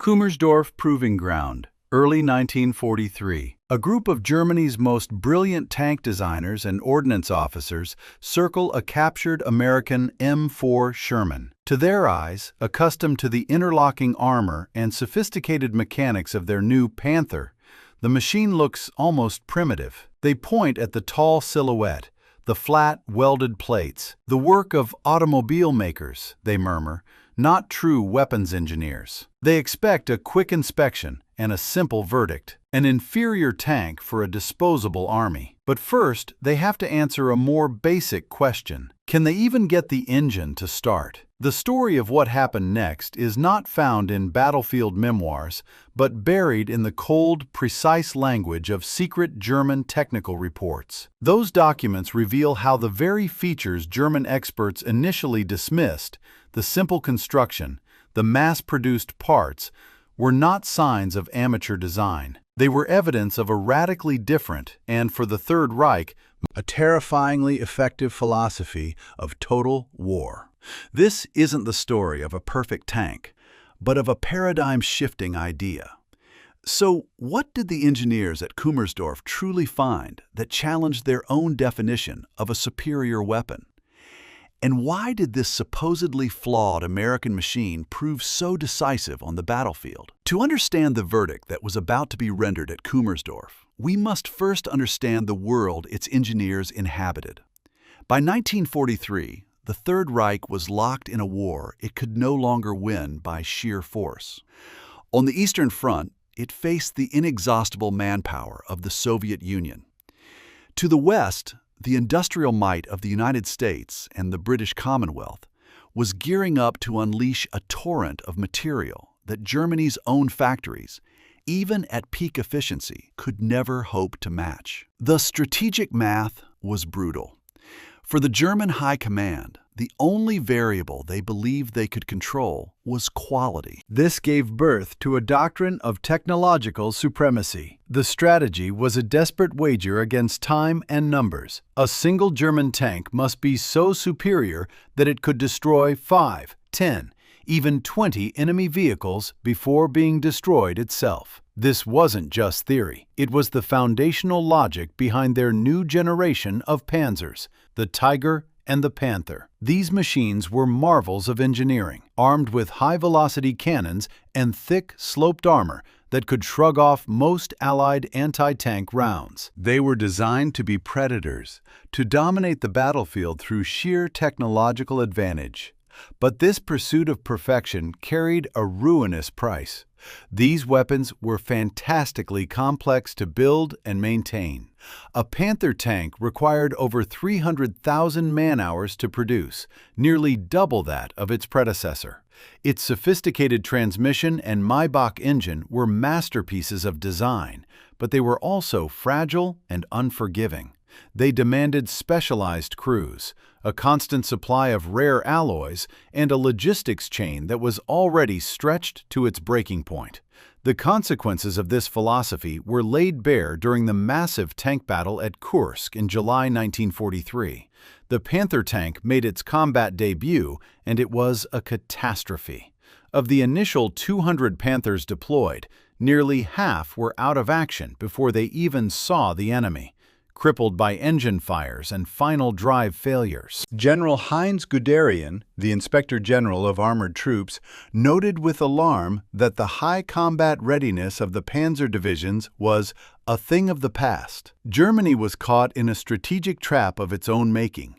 Kummersdorf Proving Ground, early 1943. A group of Germany's most brilliant tank designers and ordnance officers circle a captured American M4 Sherman. To their eyes, accustomed to the interlocking armor and sophisticated mechanics of their new Panther, the machine looks almost primitive. They point at the tall silhouette, the flat, welded plates. The work of automobile makers, they murmur, not true weapons engineers. They expect a quick inspection and a simple verdict, an inferior tank for a disposable army. But first, they have to answer a more basic question. Can they even get the engine to start? The story of what happened next is not found in battlefield memoirs, but buried in the cold, precise language of secret German technical reports. Those documents reveal how the very features German experts initially dismissed, the simple construction, the mass-produced parts, were not signs of amateur design. They were evidence of a radically different, and for the Third Reich, a terrifyingly effective philosophy of total war. This isn't the story of a perfect tank, but of a paradigm-shifting idea. So, what did the engineers at Kummersdorf truly find that challenged their own definition of a superior weapon? And why did this supposedly flawed American machine prove so decisive on the battlefield? To understand the verdict that was about to be rendered at Kummersdorf, we must first understand the world its engineers inhabited. By 1943, the Third Reich was locked in a war it could no longer win by sheer force. On the Eastern Front, it faced the inexhaustible manpower of the Soviet Union. To the West, the industrial might of the United States and the British Commonwealth was gearing up to unleash a torrent of material that Germany's own factories, even at peak efficiency, could never hope to match. The strategic math was brutal. For the German High Command, the only variable they believed they could control was quality. This gave birth to a doctrine of technological supremacy. The strategy was a desperate wager against time and numbers. A single German tank must be so superior that it could destroy 5, 10, even 20 enemy vehicles before being destroyed itself. This wasn't just theory. It was the foundational logic behind their new generation of panzers, the Tiger and the Panther. These machines were marvels of engineering, armed with high-velocity cannons and thick, sloped armor that could shrug off most Allied anti-tank rounds. They were designed to be predators, to dominate the battlefield through sheer technological advantage. But this pursuit of perfection carried a ruinous price. These weapons were fantastically complex to build and maintain. A Panther tank required over 300,000 man-hours to produce, nearly double that of its predecessor. Its sophisticated transmission and Maybach engine were masterpieces of design, but they were also fragile and unforgiving. They demanded specialized crews, a constant supply of rare alloys, and a logistics chain that was already stretched to its breaking point. The consequences of this philosophy were laid bare during the massive tank battle at Kursk in July 1943. The Panther tank made its combat debut, and it was a catastrophe. Of the initial 200 Panthers deployed, nearly half were out of action before they even saw the enemy, crippled by engine fires and final drive failures. General Heinz Guderian, the Inspector General of Armored Troops, noted with alarm that the high combat readiness of the panzer divisions was a thing of the past. Germany was caught in a strategic trap of its own making.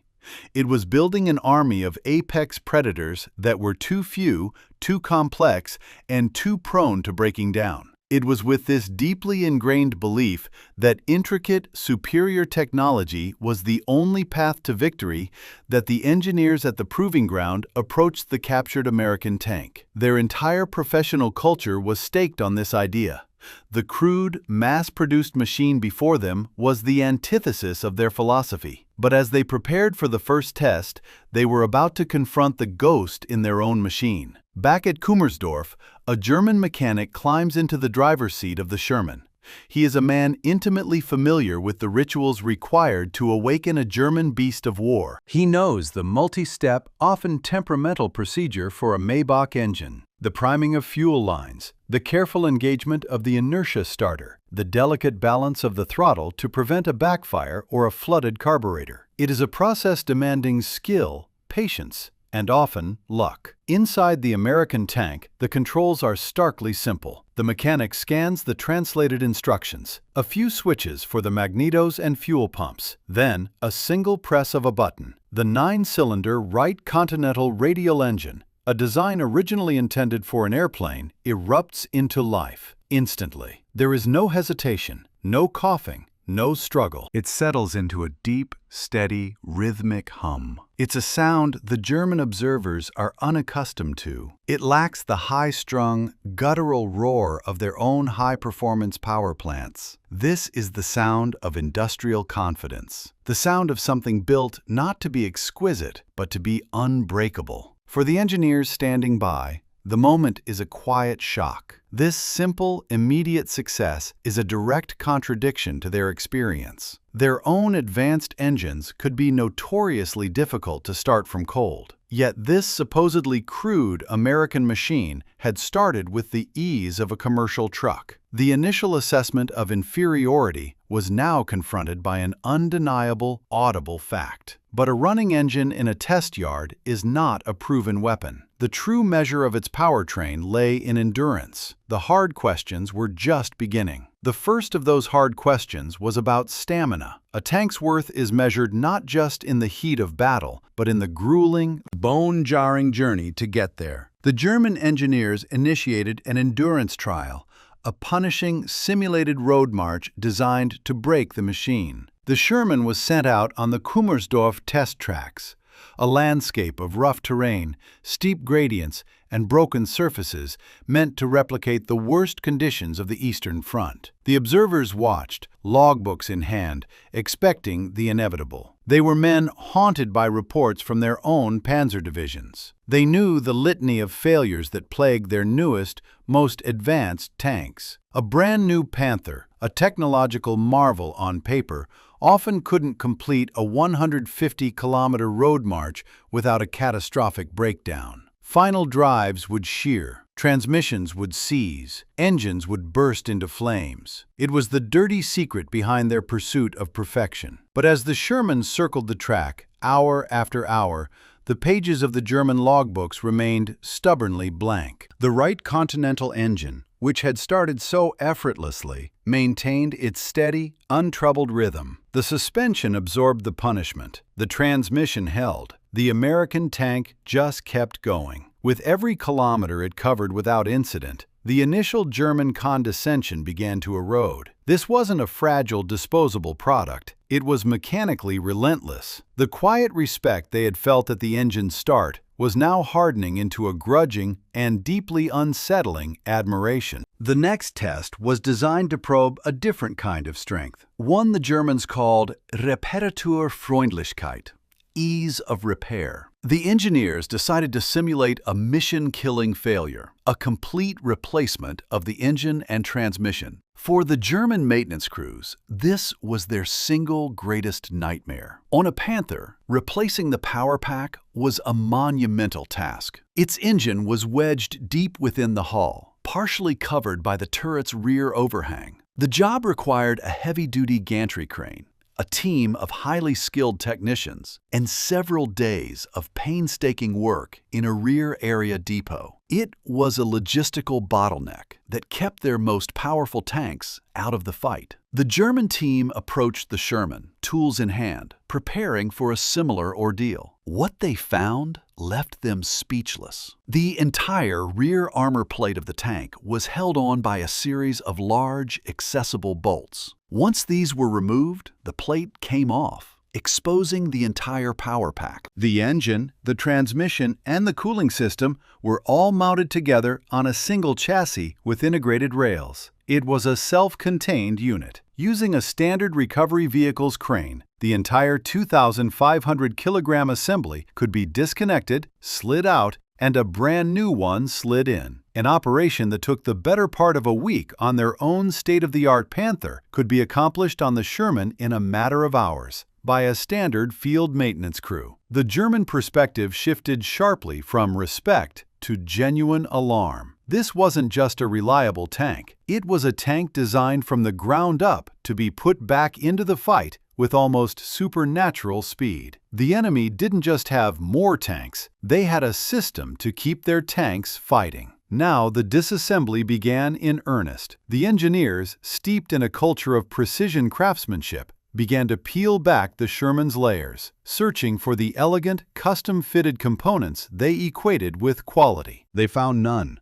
It was building an army of apex predators that were too few, too complex, and too prone to breaking down. It was with this deeply ingrained belief that intricate, superior technology was the only path to victory that the engineers at the proving ground approached the captured American tank. Their entire professional culture was staked on this idea. The crude, mass-produced machine before them was the antithesis of their philosophy. But as they prepared for the first test, they were about to confront the ghost in their own machine. Back at Kummersdorf, a German mechanic climbs into the driver's seat of the Sherman. He is a man intimately familiar with the rituals required to awaken a German beast of war. He knows the multi-step, often temperamental procedure for a Maybach engine. The priming of fuel lines, the careful engagement of the inertia starter, the delicate balance of the throttle to prevent a backfire or a flooded carburetor. It is a process demanding skill, patience, and often luck. Inside the American tank, the controls are starkly simple. The mechanic scans the translated instructions, a few switches for the magnetos and fuel pumps, then a single press of a button. The 9-cylinder Wright Continental radial engine, a design originally intended for an airplane, erupts into life instantly. There is no hesitation, no coughing, no struggle. It settles into a deep, steady, rhythmic hum. It's a sound the German observers are unaccustomed to. It lacks the high-strung, guttural roar of their own high-performance power plants. This is the sound of industrial confidence, the sound of something built not to be exquisite, but to be unbreakable. For the engineers standing by, the moment is a quiet shock. This simple, immediate success is a direct contradiction to their experience. Their own advanced engines could be notoriously difficult to start from cold. Yet this supposedly crude American machine had started with the ease of a commercial truck. The initial assessment of inferiority was now confronted by an undeniable, audible fact. But a running engine in a test yard is not a proven weapon. The true measure of its powertrain lay in endurance. The hard questions were just beginning. The first of those hard questions was about stamina. A tank's worth is measured not just in the heat of battle, but in the grueling, bone-jarring journey to get there. The German engineers initiated an endurance trial, a punishing, simulated road march designed to break the machine. The Sherman was sent out on the Kummersdorf test tracks, a landscape of rough terrain, steep gradients, and broken surfaces meant to replicate the worst conditions of the Eastern Front. The observers watched, logbooks in hand, expecting the inevitable. They were men haunted by reports from their own panzer divisions. They knew the litany of failures that plagued their newest, most advanced tanks. A brand new Panther, a technological marvel on paper, often couldn't complete a 150-kilometer road march without a catastrophic breakdown. Final drives would shear, transmissions would seize, engines would burst into flames. It was the dirty secret behind their pursuit of perfection. But as the Sherman circled the track, hour after hour, the pages of the German logbooks remained stubbornly blank. The Wright Continental engine, which had started so effortlessly, maintained its steady, untroubled rhythm. The suspension absorbed the punishment. The transmission held. The American tank just kept going. With every kilometer it covered without incident, the initial German condescension began to erode. This wasn't a fragile, disposable product. It was mechanically relentless. The quiet respect they had felt at the engine's start was now hardening into a grudging and deeply unsettling admiration. The next test was designed to probe a different kind of strength, one the Germans called Reparaturfreundlichkeit, ease of repair. The engineers decided to simulate a mission-killing failure, a complete replacement of the engine and transmission. For the German maintenance crews, this was their single greatest nightmare. On a Panther, replacing the power pack was a monumental task. Its engine was wedged deep within the hull, partially covered by the turret's rear overhang. The job required a heavy-duty gantry crane, a team of highly skilled technicians, and several days of painstaking work in a rear area depot. It was a logistical bottleneck that kept their most powerful tanks out of the fight. The German team approached the Sherman, tools in hand, preparing for a similar ordeal. What they found left them speechless. The entire rear armor plate of the tank was held on by a series of large, accessible bolts. Once these were removed, the plate came off, exposing the entire power pack. The engine, the transmission, and the cooling system were all mounted together on a single chassis with integrated rails. It was a self-contained unit. Using a standard recovery vehicle's crane, the entire 2,500-kilogram assembly could be disconnected, slid out, and a brand new one slid in. An operation that took the better part of a week on their own state-of-the-art Panther could be accomplished on the Sherman in a matter of hours. by a standard field maintenance crew. The German perspective shifted sharply from respect to genuine alarm. This wasn't just a reliable tank. It was a tank designed from the ground up to be put back into the fight with almost supernatural speed. The enemy didn't just have more tanks, they had a system to keep their tanks fighting. Now the disassembly began in earnest. The engineers, steeped in a culture of precision craftsmanship, began to peel back the Sherman's layers, searching for the elegant, custom-fitted components they equated with quality. They found none.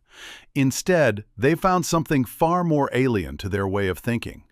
Instead, they found something far more alien to their way of thinking: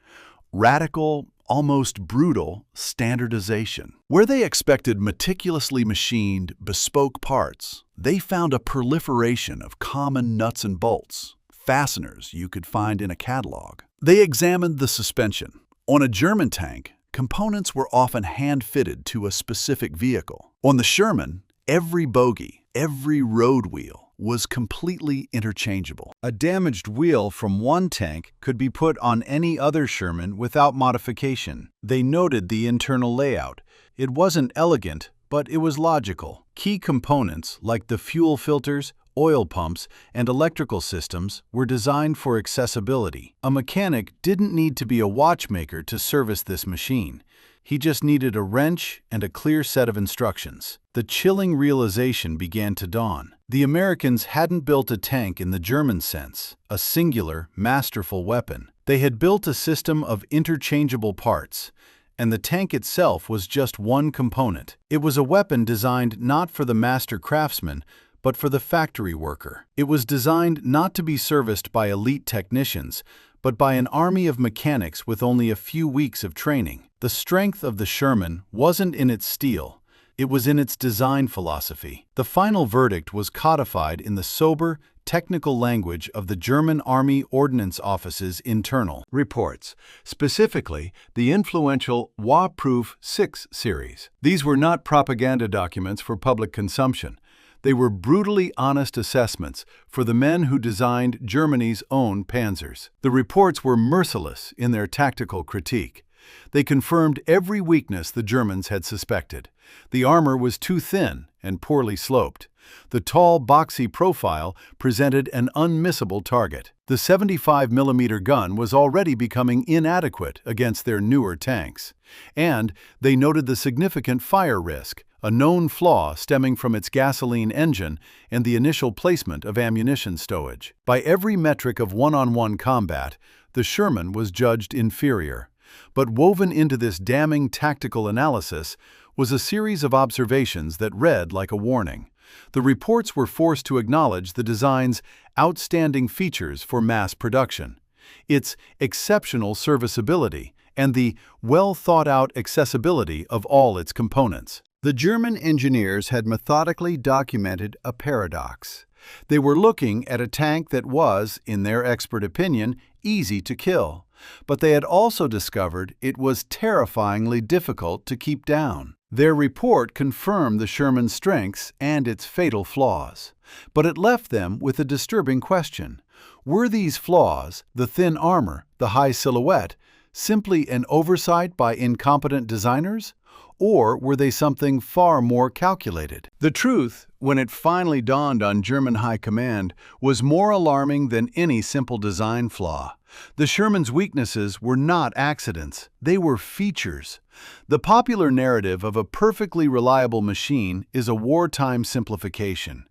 radical, almost brutal standardization. Where they expected meticulously machined, bespoke parts, they found a proliferation of common nuts and bolts, fasteners you could find in a catalog. They examined the suspension. On a German tank, components were often hand-fitted to a specific vehicle. On the Sherman, every bogie, every road wheel was completely interchangeable. A damaged wheel from one tank could be put on any other Sherman without modification. They noted the internal layout. It wasn't elegant, but it was logical. Key components like the fuel filters, oil pumps, and electrical systems were designed for accessibility. A mechanic didn't need to be a watchmaker to service this machine. He just needed a wrench and a clear set of instructions. The chilling realization began to dawn. The Americans hadn't built a tank in the German sense, a singular, masterful weapon. They had built a system of interchangeable parts, and the tank itself was just one component. It was a weapon designed not for the master craftsman, but for the factory worker. It was designed not to be serviced by elite technicians, but by an army of mechanics with only a few weeks of training. The strength of the Sherman wasn't in its steel, it was in its design philosophy. The final verdict was codified in the sober, technical language of the German Army Ordnance Office's internal reports, specifically the influential Wahrproof 6 series. These were not propaganda documents for public consumption. They were brutally honest assessments for the men who designed Germany's own panzers. The reports were merciless in their tactical critique. They confirmed every weakness the Germans had suspected. The armor was too thin and poorly sloped. The tall, boxy profile presented an unmissable target. The 75mm gun was already becoming inadequate against their newer tanks. And they noted the significant fire risk, a known flaw stemming from its gasoline engine and the initial placement of ammunition stowage. By every metric of one-on-one combat, the Sherman was judged inferior. But woven into this damning tactical analysis was a series of observations that read like a warning. The reports were forced to acknowledge the design's outstanding features for mass production, its exceptional serviceability, and the well-thought-out accessibility of all its components. The German engineers had methodically documented a paradox. They were looking at a tank that was, in their expert opinion, easy to kill, but they had also discovered it was terrifyingly difficult to keep down. Their report confirmed the Sherman's strengths and its fatal flaws, but it left them with a disturbing question. Were these flaws, the thin armor, the high silhouette, simply an oversight by incompetent designers? Or were they something far more calculated? The truth, when it finally dawned on German high command, was more alarming than any simple design flaw. The Sherman's weaknesses were not accidents, they were features. The popular narrative of a perfectly reliable machine is a wartime simplification.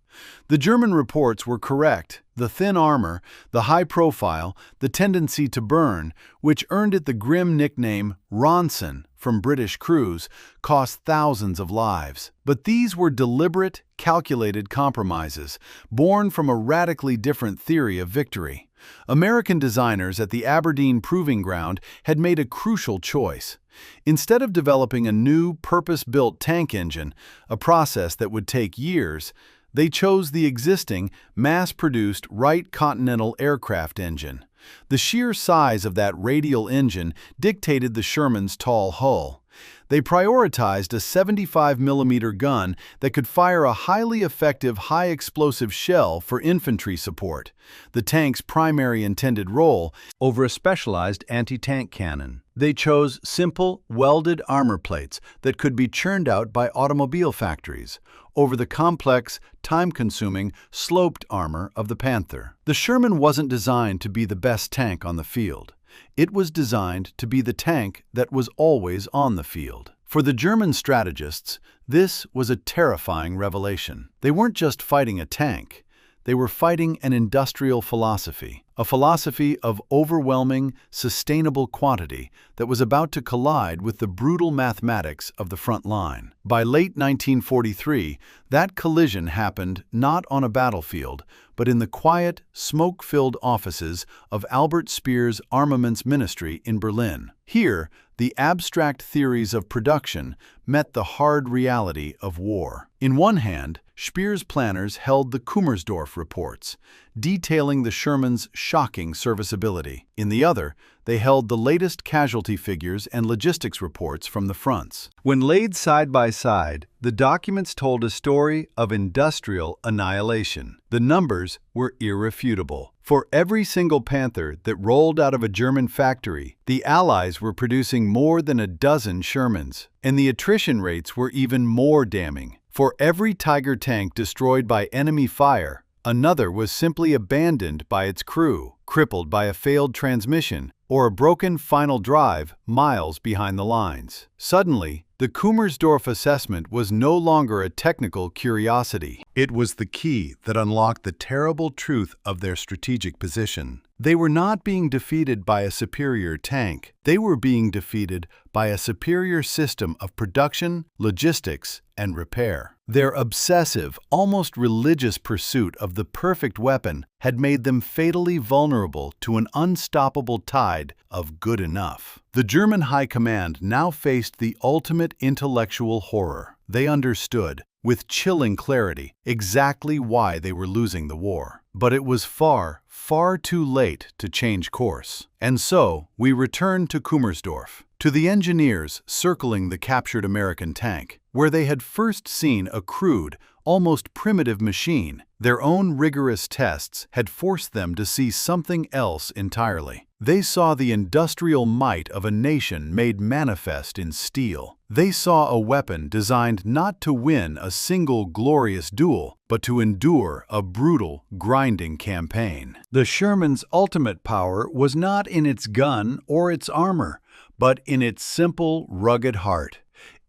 The German reports were correct. The thin armor, the high profile, the tendency to burn, which earned it the grim nickname Ronson from British crews, cost thousands of lives. But these were deliberate, calculated compromises, born from a radically different theory of victory. American designers at the Aberdeen Proving Ground had made a crucial choice. Instead of developing a new, purpose-built tank engine, a process that would take years, they chose the existing, mass-produced Wright Continental aircraft engine. The sheer size of that radial engine dictated the Sherman's tall hull. They prioritized a 75mm gun that could fire a highly effective high-explosive shell for infantry support, the tank's primary intended role, over a specialized anti-tank cannon. They chose simple, welded armor plates that could be churned out by automobile factories, over the complex, time-consuming, sloped armor of the Panther. The Sherman wasn't designed to be the best tank on the field. It was designed to be the tank that was always on the field. For the German strategists, this was a terrifying revelation. They weren't just fighting a tank. They were fighting an industrial philosophy, a philosophy of overwhelming, sustainable quantity that was about to collide with the brutal mathematics of the front line. By late 1943, that collision happened not on a battlefield, but in the quiet, smoke-filled offices of Albert Speer's Armaments Ministry in Berlin. Here, the abstract theories of production met the hard reality of war. In one hand, Speer's planners held the Kummersdorf reports, detailing the Sherman's shocking serviceability. In the other, they held the latest casualty figures and logistics reports from the fronts. When laid side by side, the documents told a story of industrial annihilation. The numbers were irrefutable. For every single Panther that rolled out of a German factory, the Allies were producing more than a dozen Shermans, and the attrition rates were even more damning. For every Tiger tank destroyed by enemy fire, another was simply abandoned by its crew, crippled by a failed transmission or a broken final drive miles behind the lines. Suddenly, the Kummersdorf assessment was no longer a technical curiosity. It was the key that unlocked the terrible truth of their strategic position. They were not being defeated by a superior tank. They were being defeated by a superior system of production, logistics, and repair. Their obsessive, almost religious pursuit of the perfect weapon had made them fatally vulnerable to an unstoppable tide of good enough. The German High Command now faced the ultimate intellectual horror. They understood, with chilling clarity, exactly why they were losing the war. But it was far, far too late to change course. And so, we returned to Kummersdorf, to the engineers circling the captured American tank, where they had first seen a crude, almost primitive machine. Their own rigorous tests had forced them to see something else entirely. They saw the industrial might of a nation made manifest in steel. They saw a weapon designed not to win a single glorious duel, but to endure a brutal, grinding campaign. The Sherman's ultimate power was not in its gun or its armor, but in its simple, rugged heart.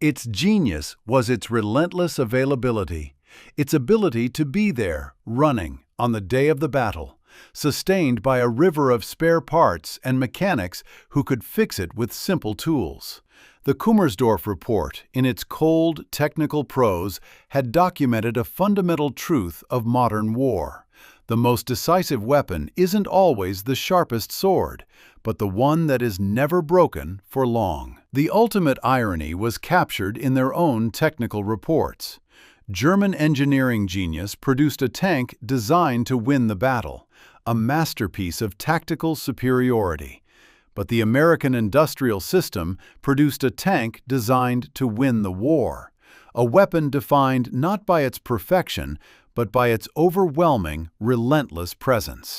Its genius was its relentless availability, its ability to be there, running, on the day of the battle, sustained by a river of spare parts and mechanics who could fix it with simple tools. The Kummersdorf report, in its cold, technical prose, had documented a fundamental truth of modern war. The most decisive weapon isn't always the sharpest sword, but the one that is never broken for long. The ultimate irony was captured in their own technical reports. German engineering genius produced a tank designed to win the battle, a masterpiece of tactical superiority. But the American industrial system produced a tank designed to win the war, a weapon defined not by its perfection, but by its overwhelming, relentless presence.